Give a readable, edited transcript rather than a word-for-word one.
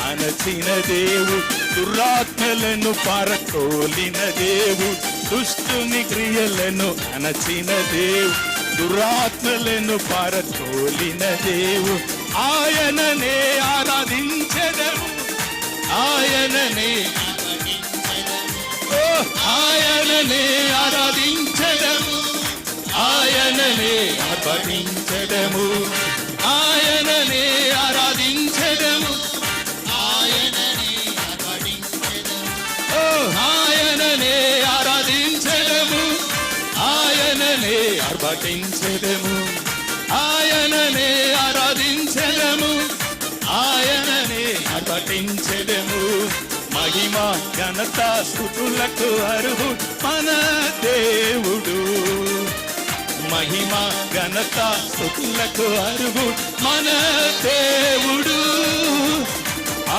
అణచిన దేవుడు, దురాత్మలను పారతోలిన దేవుడు, దుష్టుని క్రియలను అణచిన దేవుడు, దురాత్మలను పారతోలిన దేవుడు. ఆయననే ఆరాధించెదము, ఆయననే ఆయననే ఆరాధించెదము, ఆయననే ఆరాధించెదము, ఆయననే ఆరాధించెదము, ఆయననే ఆరాధించెదము, ఆయననే ఆరాధించెదము, ఆయననే ఆరాధించెదము, ఆయననే ఆరాధించెదము. మహిమ ఘనత స్తుతులకు అర్హుడు మన దేవుడు, మహిమ ఘనత స్తుతులకు అర్హుడు మన దేవుడు.